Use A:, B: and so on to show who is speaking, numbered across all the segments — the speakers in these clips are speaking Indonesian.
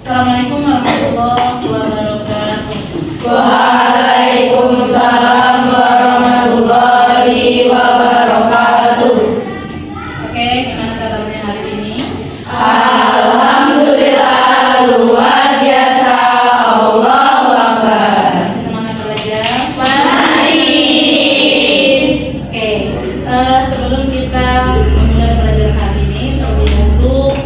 A: Assalamualaikum warahmatullahi wabarakatuh.
B: Waalaikumsalam warahmatullahi wabarakatuh.
A: Oke, gimana kabarnya hari ini?
B: Alhamdulillah luar biasa. Allahu Akbar.
A: Masih semangat belajar?
B: Masih.
A: Oke, sebelum kita memulai pelajaran hari ini, terlebih dahulu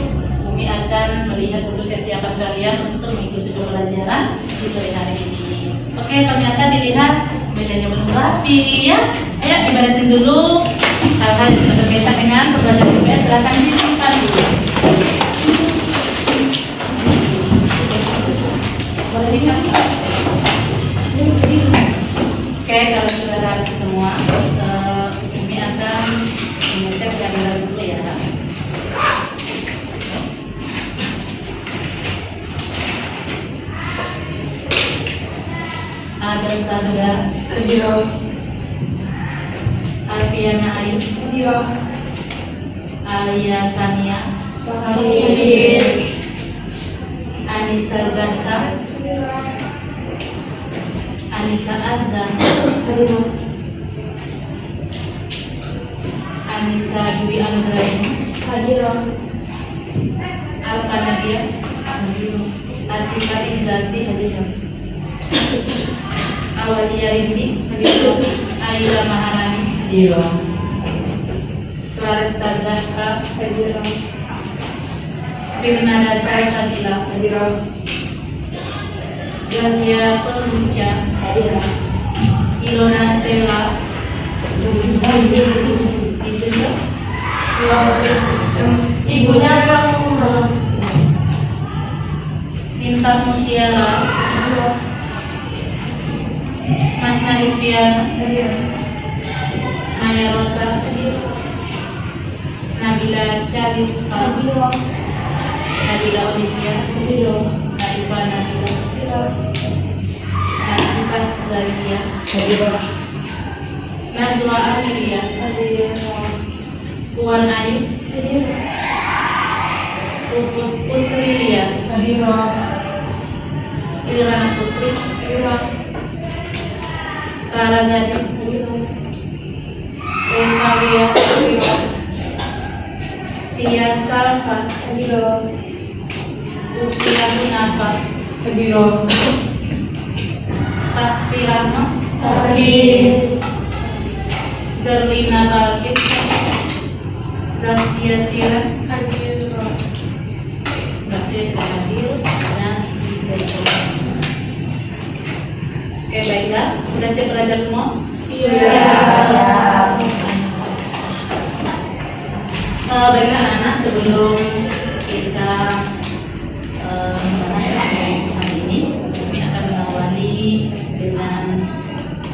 A: Umi akan melihat dulu kesiapan kalian untuk mengikuti pembelajaran di sore hari ini. Oke, ternyata dilihat mejanya belum rapi ya. Ayo diberesin dulu hal-hal yang tidak berkaitan dengan pembelajaran IPS. Silahkan disimpan dulu. Boleh dikat? Oke, kalau sudah rapi semua, Umi akan mengecek keadaan dulu ya. Ada Sabda, Alfiana Ayu, Alia Kania, Anissa Zahra, Anissa Azza, Anissa Dwi Anggraini, Alfa Nadia, Asifa Izzati, Awalia Rindi, Aida Maharani, Claresta Zahra, Firna Dasa Sabila, Gracia Peruca, Ilona Sela, Izinnya,
B: Ibunya
A: Intan Mutiara, Mas Nadifiana, Maya Rosa, Nabila Chaliska, Nabila Olivia, Naifa Nabila, Nasifa Zakia, Nazwa Amelia, Puan Ayu, Puput Putri Lia, Irana Putri, Rara Gadis, Emalia, Tia Salsa, Utia Munapa, Pasti Rahma, Zerlina Balkis, Zaskia Sira, berarti tidak hadir dan tiga itu. Oke, baiklah, sudah siap belajar semua?
B: Siap.
A: Baiklah anak-anak, sebelum kita membahas hari ini, kami akan mengawali dengan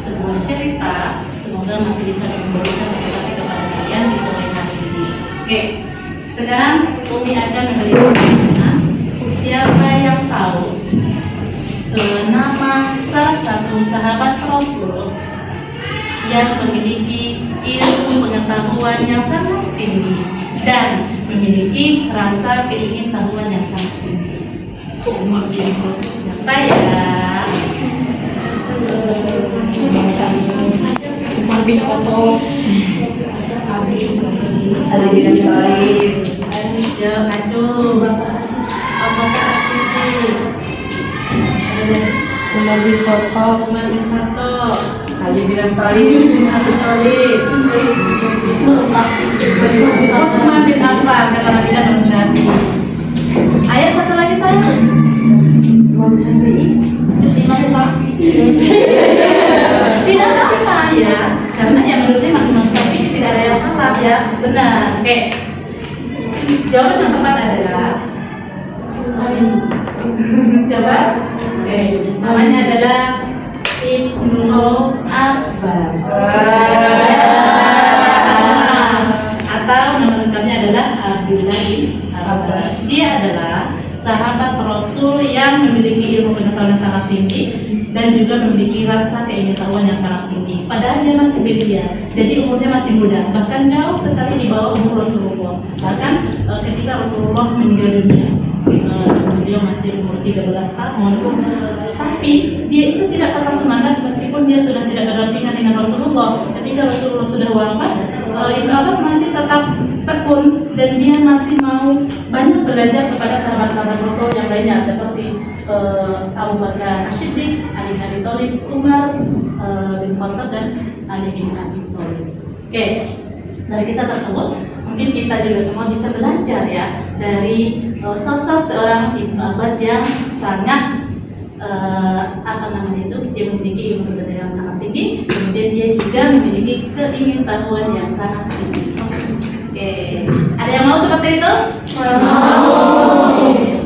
A: sebuah cerita. Semoga masih bisa memberikan motivasi kepada kalian di sore hari ini. Oke, sekarang Umi akan memberikan pertanyaan. Siapa yang tahu nama salah satu sahabat Rasul yang memiliki ilmu pengetahuan yang sangat tinggi dan memiliki rasa keingintahuan yang sangat tinggi? Siapa ya?
B: Umar bin Khattab,
A: Ali bin Abi Thalib, ya Acu, Abu Bakar Siddiq,
B: Umar bin Khattab,
A: Umar bin Khattab, Ali bin Abi Thalib, Abi Thalib, Utsman bin Affan, kata Nabi dan Nabi. Ayo satu lagi saya. Imam Syafi'i. Tidak apa ya, karena yang menurut Imam Syafi'i tidak ada yang salah ya, benar. Oke, jawaban yang tepat adalah siapa? Oke, namanya adalah Ibnu Abbas. Atau nama lengkapnya adalah Abdullah bin Abbas. Dia adalah sahabat Rasul yang memiliki ilmu pengetahuan yang sangat tinggi dan juga memiliki rasa keingintahuan yang sangat tinggi. Padahal dia masih belia, jadi umurnya masih muda, bahkan jauh sekali di bawah umur Rasulullah. Bahkan ketika Rasulullah meninggal dunia, beliau masih masih umur 13 tahun, tapi dia itu tidak patah semangat meskipun dia sudah tidak berdampingan dengan Rasulullah. Ketika Rasulullah sudah wafat, Ibnu Abbas masih tetap tekun dan dia masih mau banyak belajar kepada sahabat-sahabat Rasul yang lainnya seperti Abu Bakar As-Siddiq, Ali bin Abi Thalib, Umar bin Khattab dan Ali bin Abi Thalib. Oke, dari kisah tersebut mungkin kita juga semua bisa belajar ya dari sosok seorang Ibnu Abbas yang sangat dia memiliki ilmu pengetahuan yang sangat tinggi, kemudian dia juga memiliki keingintahuan yang sangat tinggi. Oke, ada yang mau seperti itu? Mau.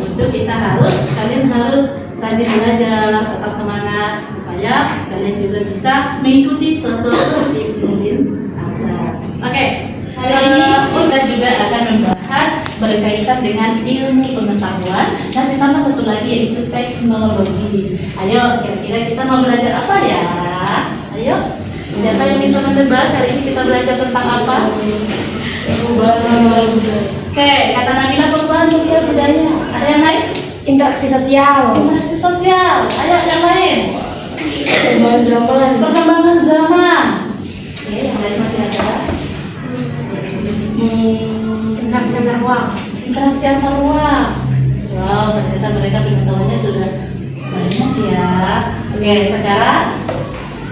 A: Untuk kita kalian harus rajin belajar, tetap semangat supaya kalian juga bisa mengikuti sosok Ibnu Abbas. Oke, hari ini kita juga akan membahas berkaitan dengan ilmu pengetahuan dan ditambah satu lagi yaitu teknologi. Ayo, kira-kira kita mau belajar apa ya? Ayo, siapa yang bisa menebak hari ini kita belajar tentang apa? Oke, kata Nabila perubahan sosial budaya. Ada yang lain?
B: Interaksi sosial.
A: Interaksi sosial. Ayo, yang lain. Perkembangan zaman. Oke, yang lain masih ada.
B: Interaksi antar ruang.
A: Interaksi antar ruang. Wow, ternyata mereka pengetahuannya sudah banyak ya. Oke, sekarang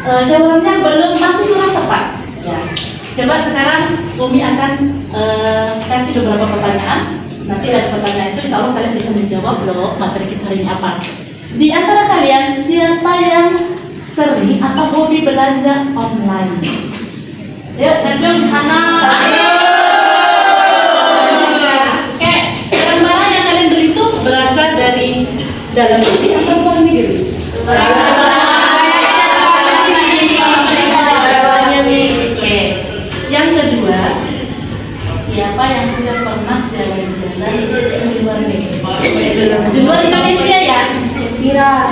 A: jawabannya masih kurang tepat. Ya. Coba sekarang Umi akan kasih beberapa pertanyaan. Nanti dari pertanyaan itu insya Allah kalian bisa menjawab loh materi kita hari ini apa. Di antara kalian siapa yang sering atau hobi belanja online? Yuk, Najum, Hana. Oke, barang-barang yang kalian beli itu berasal dari dalam negeri atau luar negeri? Yang kedua, siapa yang sudah pernah jalan-jalan di luar negeri? Di luar Indonesia ya? Sira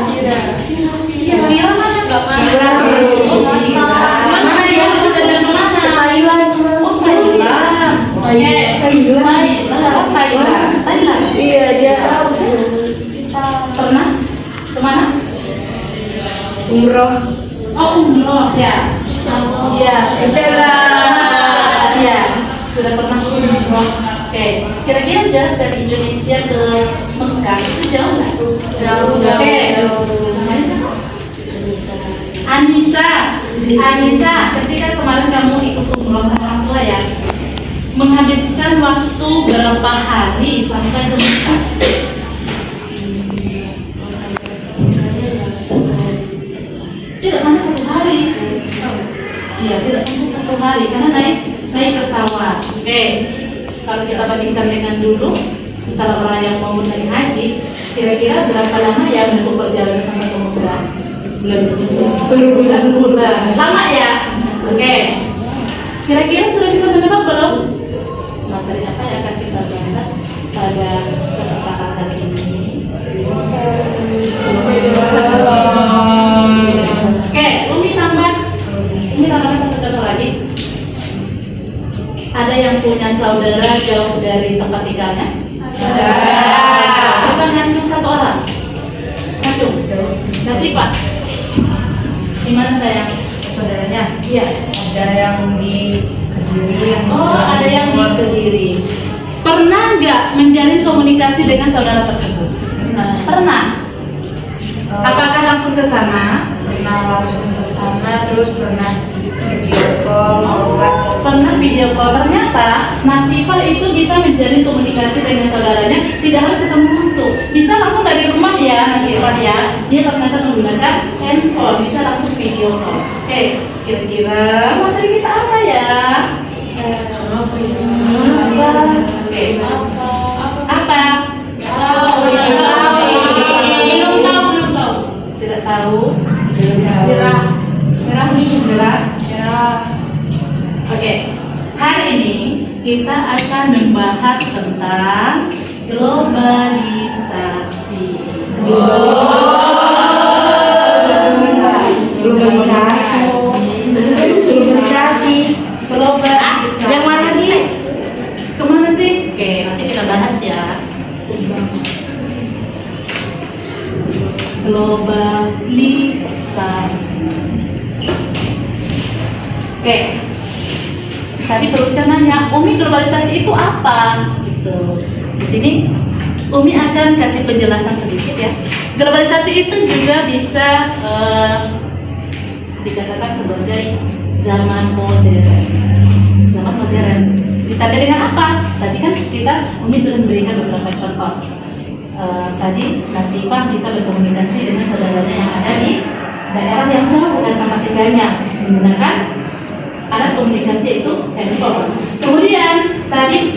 A: mana nggak mana? Mana ya? Mau jalan kemana? Thailand. Oh Thailand.
B: Iya, dia tahu.
A: Pernah? Kemana?
B: Umroh.
A: Oh, umroh ya. Iya, insyaallah. Iya, sudah pernah umroh. Oke, kira-kira jarak dari Indonesia ke Mekah itu jauh nggak?
B: Jauh.
A: Oke. Namanya siapa? Anissa, ketika kemarin kamu ikut umroh sama orang tua ya, menghabiskan waktu berapa hari sampai ke Mekah? Tidak sampai 1 hari. Iya, tidak sampai 1 hari karena naik pesawat. Oke, kalau kita bandingkan dengan dulu, kalau orang yang mau naik haji, kira-kira berapa lama ya untuk perjalanan sampai ke Mekah? Bulan. Lama ya? Oke. Kira-kira sudah bisa menebak belum? Materi apa yang akan kita bahas pada kesempatan kali ini? Oke, Umi tambahkan satu lagi. Ada yang punya saudara jauh dari tempat tinggalnya? Ada. Coba ngacung satu orang. Ngacung. Kasih Pak. Di mana sayang?
B: Saudaranya.
A: Iya.
B: Ada yang di Kediri.
A: Oh, ada yang di Kediri. Pernah nggak menjalin komunikasi dengan saudara tersebut? Pernah. Apakah langsung ke sana?
B: Pernah langsung ke sana, terus pernah video call,
A: Pernah video call. Ternyata Nasifah itu bisa menjalin komunikasi dengan saudaranya, tidak harus ketemu langsung. Bisa langsung dari rumah ya Nasifah ya. Dia ternyata menggunakan handphone, bisa langsung video call. Oke, kira-kira materi kita apa ya? Oke. Apa? Belum tahu. Tidak tahu. Merah. Oke. Hari ini kita akan membahas tentang globalisasi. Globalisasi.
B: Yang mana sih?
A: Kemana sih? Oke, nanti kita bahas ya. globalisasi. Oke, tadi berucap nanya, Umi globalisasi itu apa? Gitu. Di sini Umi akan kasih penjelasan sedikit ya. Globalisasi itu juga bisa dikatakan sebagai zaman modern. Zaman modern. Ditandai dengan apa? Tadi kan kita Umi sudah memberikan beberapa contoh. Tadi Nasifah bisa berkomunikasi dengan saudaranya yang ada di daerah yang jauh dari tempat tinggalnya menggunakan alat komunikasi itu handphone. Kemudian tadi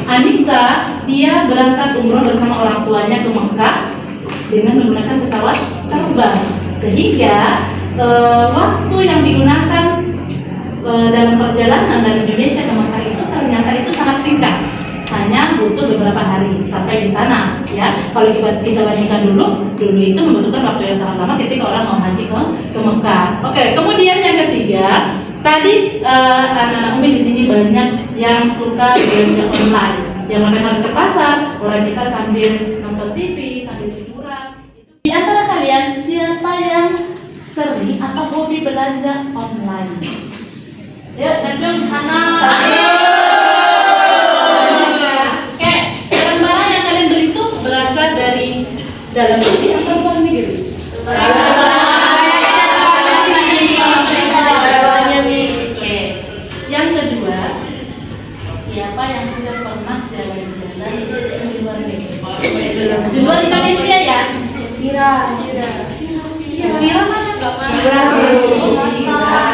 A: Anissa dia berangkat umroh bersama orang tuanya ke Mekah dengan menggunakan pesawat terbang, sehingga waktu yang digunakan dalam perjalanan dari Indonesia ke Mekah itu ternyata itu sangat singkat, hanya butuh beberapa hari sampai di sana. Ya, kalau kita bandingkan dulu itu membutuhkan waktu yang sangat lama ketika orang mau haji ke Mekah. Oke, kemudian yang ketiga, tadi anak-anak Umi di sini banyak yang suka belanja online, yang mana harus ke pasar, orang kita sambil nonton TV, sambil liburan. Di antara kalian siapa yang sering atau hobi belanja online? Ya, Najum, anak. Oke, barang-barang yang kalian beli itu berasal dari dalam negeri atau luar negeri? Oke. Yang kedua, siapa yang sudah pernah jalan-jalan di luar negeri? Di luar Indonesia ya? Sira mana?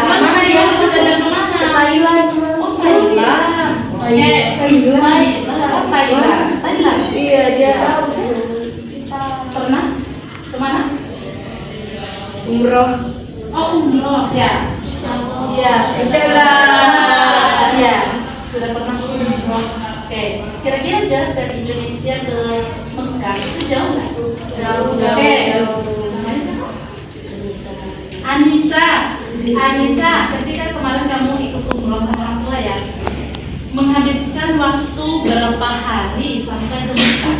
A: Mana ya? Jalan kemana? Thailand. Oh, Thailand. Thailand.
B: Iya, dia tahu.
A: Pernah kemana?
B: Umroh.
A: Oh, umroh ya. Ya,
B: Insyaallah.
A: ya. Sudah pernah umroh. Oke. Kira-kira jarak dari Indonesia ke Mekah itu jauh nggak?
B: Jauh.
A: Oke. Namanya siapa? Anissa, ketika kemarin kamu ikut umroh sama orang tua ya, menghabiskan waktu berapa hari sampai ke Mekah?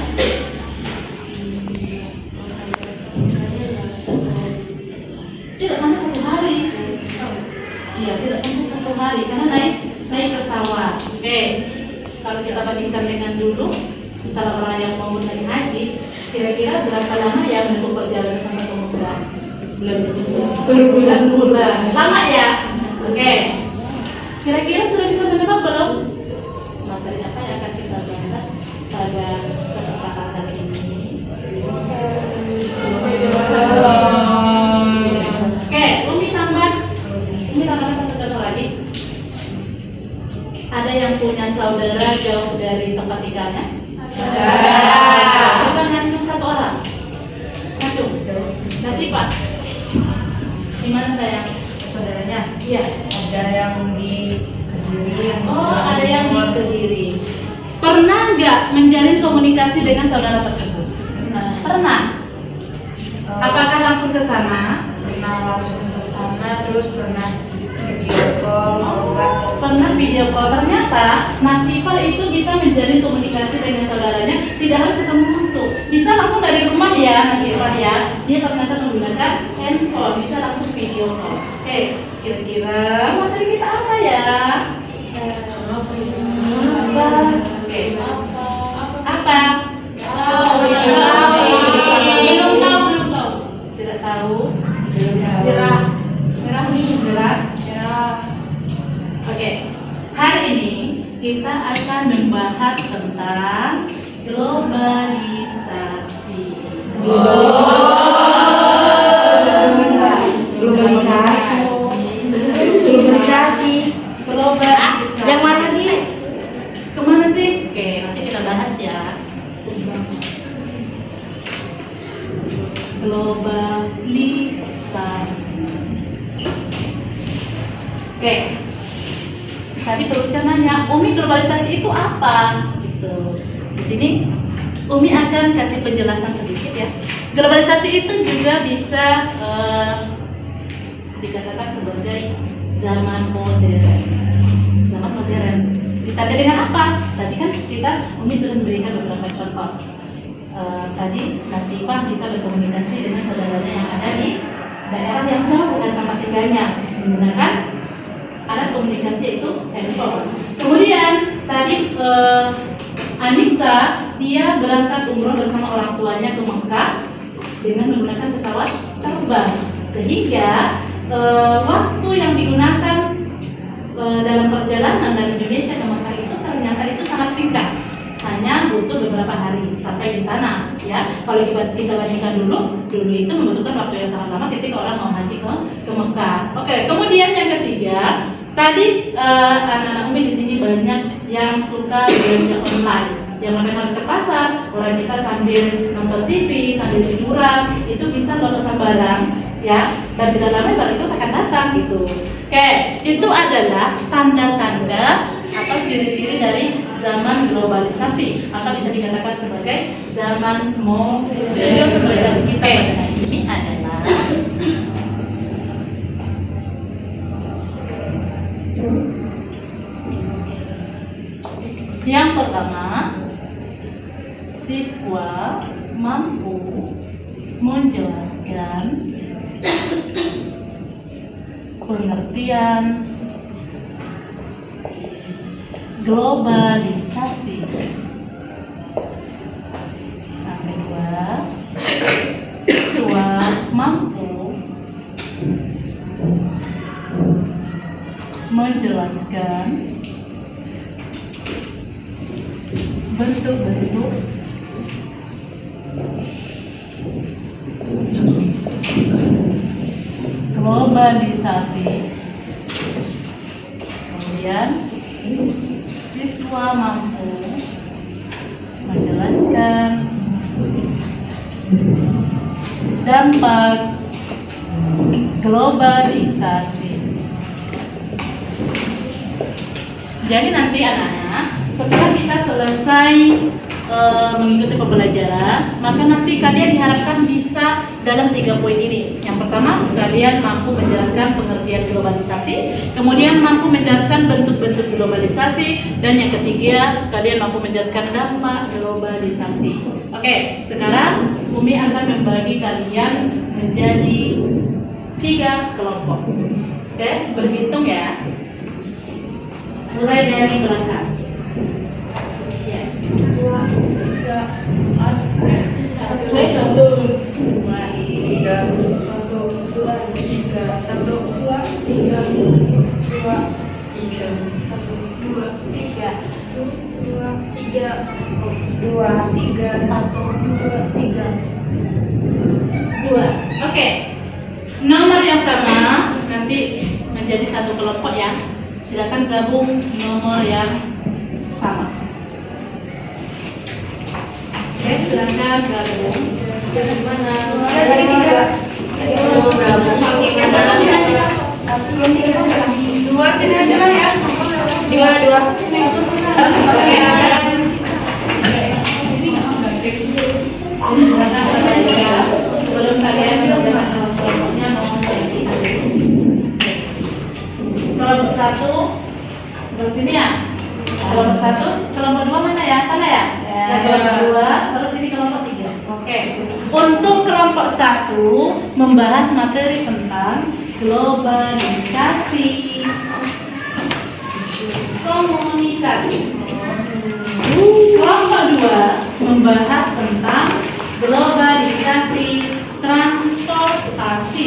A: Tidak sampai 1 hari. Iya, tidak sampai 1 hari karena naik pesawat. Oke. Kalau kita bandingkan dengan dulu, kalau orang yang mau naik haji, kira-kira berapa lama ya untuk perjalanan sampai ke Mekah? Berbulan-bulan. Lama ya? Oke. Kira-kira sudah bisa menebak belum? Materi apa yang akan kita bahas pada kesempatan kali ini? Oke, Umi tambahkan satu contoh lagi. Ada yang punya saudara jauh dari tempat tinggalnya? Ada. Coba ngacung 1 orang. Ngacung. Nasifah. Di mana sayang?
B: Saudaranya.
A: Iya.
B: Ada yang di Kediri.
A: Oh, ada yang di Kediri. Pernah nggak menjalin komunikasi dengan saudara tersebut? Pernah. Apakah langsung ke sana?
B: Pernah langsung ke sana, terus pernah video call,
A: Pernah video call. Ternyata Nasifah itu bisa menjalin komunikasi dengan saudaranya, tidak harus ketemu langsung. Bisa langsung dari rumah ya Nasifah ya. Dia ternyata menggunakan handphone, bisa langsung video call. Oke, kira-kira materi kita apa ya? Oke. Apa? Belum tahu. Tidak tahu. Jerah. Oke. Hari ini kita akan membahas tentang globalisasi.
B: Globalisasi. Yang mana sih?
A: Kemana sih? Oke, nanti kita bahas ya. Globalisasi. Oke. Tadi berucap nanya, Umi globalisasi itu apa? Gitu. Di sini Umi akan kasih penjelasan sedikit ya. Globalisasi itu juga bisa dikatakan sebagai zaman modern. Zaman modern. Ditandai dengan apa? Tadi kan kita Umi sudah memberikan beberapa contoh. tadi Mas Ipa bisa berkomunikasi dengan saudaranya yang ada di daerah yang jauh dari tempat tinggalnya menggunakan alat komunikasi itu handphone. Kemudian tadi Anissa dia berangkat umroh bersama orang tuanya ke Mekah dengan menggunakan pesawat terbang, sehingga waktu yang digunakan dalam perjalanan dari Indonesia ke Mekah itu ternyata itu sangat singkat, hanya butuh beberapa hari sampai di sana. Ya, kalau kita bandingkan dulu itu membutuhkan waktu yang sangat lama ketika orang mau haji ke Mekah. Oke, kemudian yang ketiga, tadi anak-anak Umi di sini banyak yang suka belanja online. Yang namanya harus ke pasar, orang kita sambil nonton TV, sambil tiduran, itu bisa lo pesan barang, ya, dan tidak lama barang itu akan datang gitu. Oke, itu adalah tanda-tanda atau ciri-ciri dari zaman globalisasi atau bisa dikatakan sebagai zaman modern kita. Ini adalah yang pertama, siswa mampu menjelaskan pengertian globalisasi. Yang kedua, siswa mampu menjelaskan bentuk-bentuk globalisasi. Kemudian siswa mampu menjelaskan dampak globalisasi. Jadi nanti anak-anak, setelah kita selesai mengikuti pembelajaran, maka nanti kalian diharapkan bisa dalam 3 poin ini. Yang pertama, kalian mampu menjelaskan pengertian globalisasi, kemudian mampu menjelaskan bentuk-bentuk globalisasi, dan yang ketiga, kalian mampu menjelaskan dampak globalisasi. Oke, sekarang Umi akan membagi kalian menjadi 3 kelompok. Oke, berhitung ya. Mulai dari belakang. Ya. 2, 3, 4, 1, 2, 3, 1, 2, 3, 1, 2, 3, 2, 3, 1, 2, 3, 2, 3, 2, 3, 1, 2, 3, 2. Oke. Nomor yang sama nanti menjadi 1 kelompok ya. Silakan gabung nomor yang sama. Oke, silakan gabung. Dari mana? Dari 3. Dua sini aja lah ya. Dua. Sebelum kalian mengerjakan kelompoknya mau kelompok 1 sebelah sini ya. Kelompok 1, kelompok 2 mana ya? Sana ya? Kelompok 2, terus ini kelompok 3. Oke. Untuk kelompok 1 membahas materi tentang globalisasi komunikasi. Kelompok 2 membahas tentang globalisasi transportasi.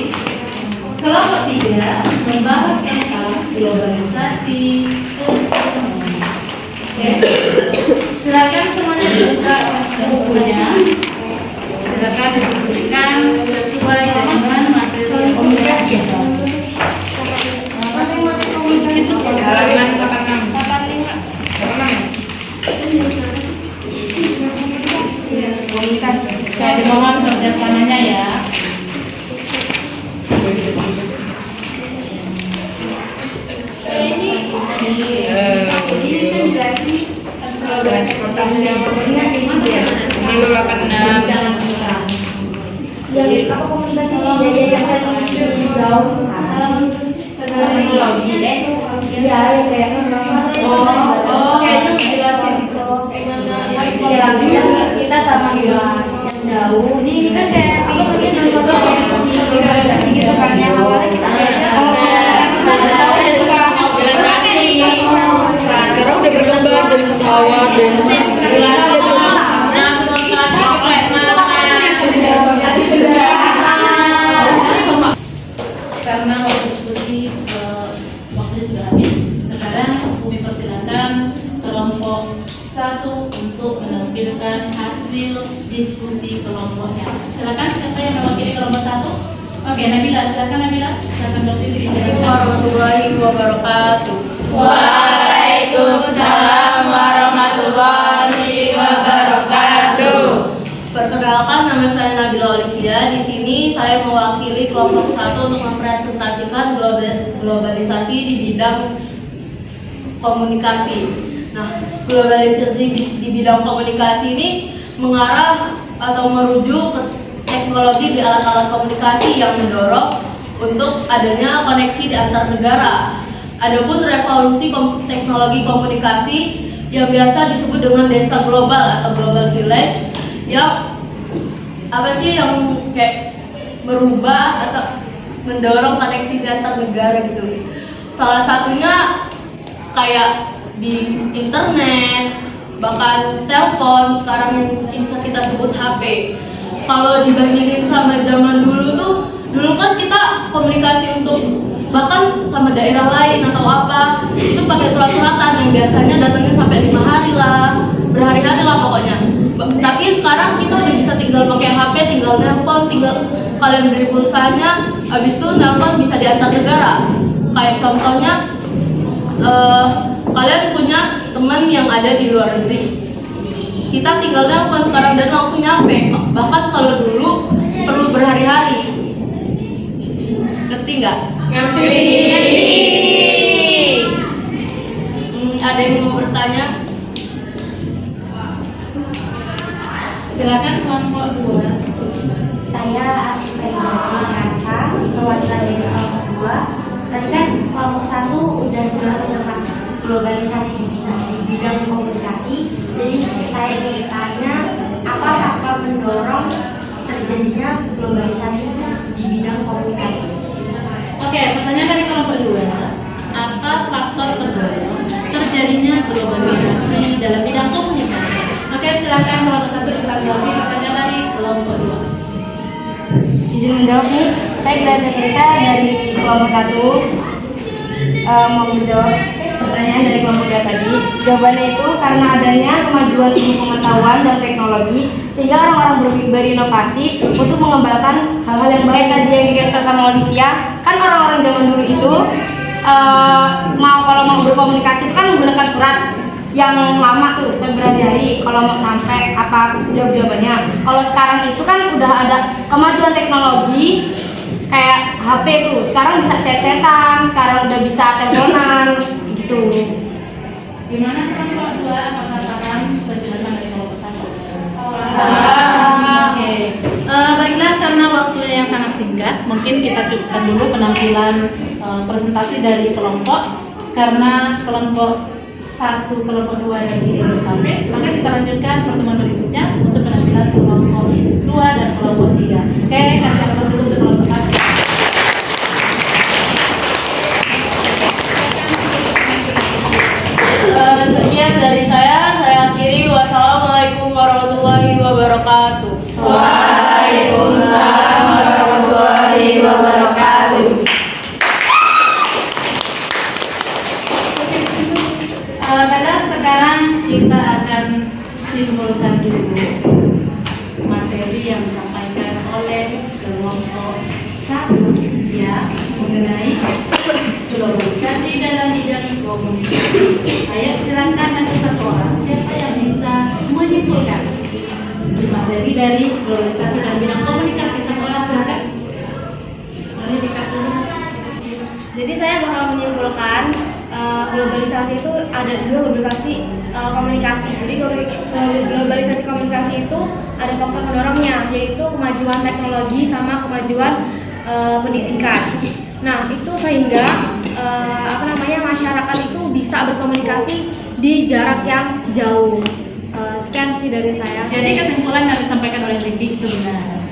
A: Kelompok 3 membahas tentang globalisasi ekonomi. Oke. Silakan semuanya dibuka bukunya. Silakan diskusikan sesuai dengan materi komunikasi. Itu halaman 86. Komunikasi. Saya dimohon kerjasamanya ya. Transportasi. Nomor 86.
B: Yang apa komunikasi yang jauh teknologi deh. Iya, kayaknya kayaknya jelasin kita sama gimana
C: pesawat dan
A: karena waktu diskusi waktunya sudah habis. Sekarang kami persilakan kelompok 1 untuk menampilkan hasil diskusi kelompoknya. Silakan siapa yang mewakili kelompok 1? Oke, Nabila, silakan Nabila. Silakan berdiri dijelaskan.
B: Warahmatullahi wabarakatuh.
D: Waalaikumsalam warahmatullahi wabarakatuh.
B: Perkenalkan, nama saya Nabila Olivia. Di sini saya mewakili kelompok 1 untuk mempresentasikan globalisasi di bidang komunikasi. Nah, globalisasi di bidang komunikasi ini mengarah atau merujuk ke teknologi di alat-alat komunikasi yang mendorong untuk adanya koneksi di antar negara. Adapun revolusi teknologi komunikasi yang biasa disebut dengan desa global atau global village, yang yang kayak merubah atau mendorong koneksi di antar negara gitu. Salah satunya kayak di internet, bahkan telepon sekarang yang bisa kita sebut HP. Kalau dibandingin sama zaman dulu kan kita komunikasi untuk bahkan sama daerah lain atau apa itu pakai surat-suratan yang biasanya datangnya sampai 5 hari lah, berhari-hari lah pokoknya. Tapi sekarang kita udah bisa tinggal pakai HP, tinggal nelpon, tinggal kalian beli pulsanya, habis itu nelpon bisa di antar negara. Kayak contohnya kalian punya teman yang ada di luar negeri, kita tinggal nelpon sekarang dan langsung nyampe. Bahkan kalau dulu perlu berhari-hari. Ngerti nggak?
D: Ngerti.
B: Ada yang mau bertanya?
A: Silakan kelompok 2.
E: Saya Asif Faizati Kansa, perwakilan dari kelompok 2. Tadi kan kelompok 1 udah jelasin tentang globalisasi di bidang komunikasi. Jadi saya ingin tanya, apa faktor mendorong terjadinya globalisasi di bidang komunikasi?
A: Oke, pertanyaan dari kelompok 2. Apa faktor pendorong terjadinya globalisasi dalam bidang komunikasi? Oke, silakan kelompok 1 ditanggapi pertanyaan dari kelompok 2.
E: Izin menjawab nih, saya Gracia Teresa dari kelompok 1 mau menjawab pertanyaan dari kelompok 2 tadi. Jawabannya itu karena adanya kemajuan ilmu pengetahuan dan teknologi sehingga orang-orang berinovasi untuk mengembangkan hal-hal yang baik. Tadi yang dikasih sama Olivia, kan orang-orang zaman dulu itu kalau mau berkomunikasi itu kan menggunakan surat yang lama tuh, saya berhari-hari kalau mau sampai apa jawabannya. Kalau sekarang itu kan udah ada kemajuan teknologi kayak HP tuh, sekarang bisa chat-chatan, sekarang udah bisa teleponan gitu.
A: Gimana kelompok 2? Apakah paham penjelasan dari kelompok 1? Oke. Baiklah, karena waktunya yang sangat singkat, mungkin kita cukupkan dulu penampilan presentasi dari kelompok. Karena kelompok 1, kelompok 2 yang dilengkapi, maka kita lanjutkan pertemuan berikutnya untuk penampilan kelompok 2 dan kelompok 3. Oke, kasih aplaus dulu untuk kelompok 1.
B: Sekian dari saya akhiri. Wassalamualaikum warahmatullahi wabarakatuh.
D: Waalaikumsalam warahmatullahi wabarakatuh.
A: Baiklah, sekarang kita akan simpulkan dulu materi yang disampaikan oleh kelompok 1 ya, mengenai globalisasi dalam bidang komunikasi. Ayo silakan ada satu orang, siapa yang bisa menyimpulkan materi dari globalisasi dalam bidang komunikasi? Satu orang silakan. Mari dikat dulu.
E: Jadi saya bakal menyimpulkan globalisasi itu ada juga globalisasi komunikasi. Jadi globalisasi komunikasi itu ada faktor pendorongnya, yaitu kemajuan teknologi sama kemajuan pendidikan. Nah, itu sehingga masyarakat itu bisa berkomunikasi di jarak yang jauh. Sekian sih dari saya.
A: Jadi kesimpulan yang disampaikan oleh Lidik itu benar.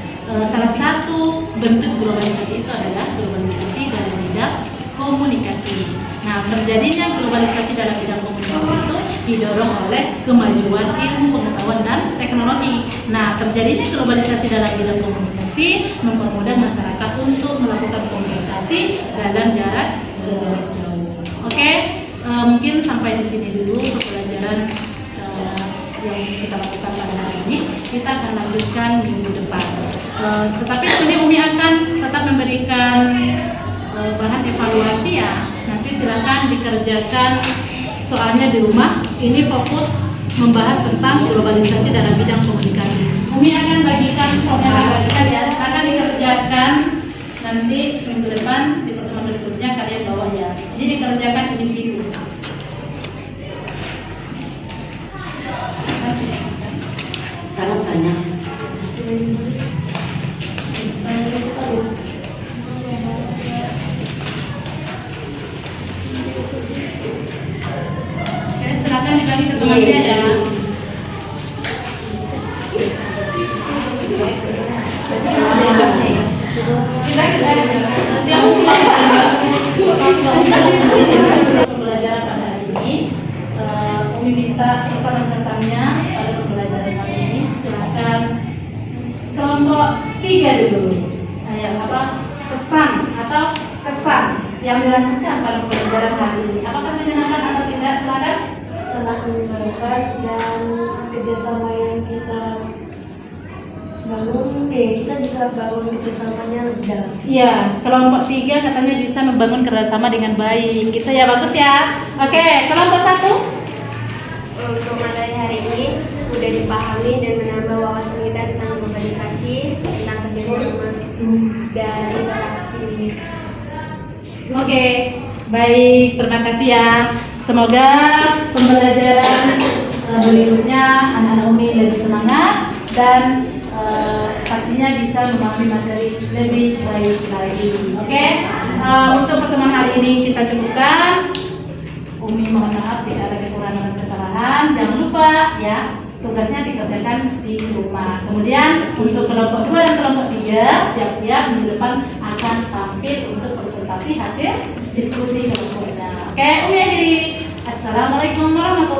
A: Salah satu bentuk globalisasi itu adalah globalisasi dalam bidang komunikasi. Nah, terjadinya globalisasi dalam bidang komunikasi itu didorong oleh kemajuan ilmu pengetahuan dan teknologi. Nah, terjadinya globalisasi dalam bidang komunikasi mempermudah masyarakat untuk melakukan komunikasi dalam jarak jauh. Oke, mungkin sampai di sini dulu pembelajaran yang kita lakukan pada hari ini. Kita akan lanjutkan minggu depan. Tetapi di sini Umi akan tetap memberikan bahan evaluasi ya. Nanti silakan dikerjakan soalnya di rumah. Ini fokus membahas tentang globalisasi dalam bidang komunikasi. Umi akan bagikan soalnya ya. Silakan dikerjakan nanti minggu depan di pertemuan berikutnya kalian bawa ya. Ini dikerjakan individu.
D: Sangat banyak.
A: Oke, silakan dibagi ke temannya ya. Pembelajaran pada hari ini, Umi minta pesan dan kesannya pada pembelajaran kali ini. Silakan kelompok 3 dulu. Ayo, apa pesan atau kesan yang dirasakan pada pembelajaran hari ini? Apakah menyenangkan atau tidak? Silakan.
E: Sangat menyenangkan dan kerjasama yang kita bangun, kita bisa bangun kerjasamanya lebih dalam.
A: Iya, kelompok 3 katanya bisa membangun kerjasama dengan baik. Gitu ya, bagus ya. Oke, kelompok 1.
E: Untuk materi hari ini sudah dipahami dan menambah wawasan kita tentang globalisasi, tentang kerjasama dan interaksi.
A: Oke, baik, terima kasih ya. Semoga pembelajaran berikutnya anak-anak Umi lebih semangat dan pastinya bisa memahami materi lebih baik lagi. Oke, untuk pertemuan hari ini kita cukupkan. Umi mohon maaf jika ada kekurangan dan kesalahan. Jangan lupa ya, tugasnya dikerjakan di rumah. Kemudian untuk kelompok 2 dan kelompok 3 siap-siap minggu depan akan tampil untuk presentasi hasil diskusi kelompoknya. Oke, Umi akhiri. Assalamualaikum warahmatullahi wabarakatuh.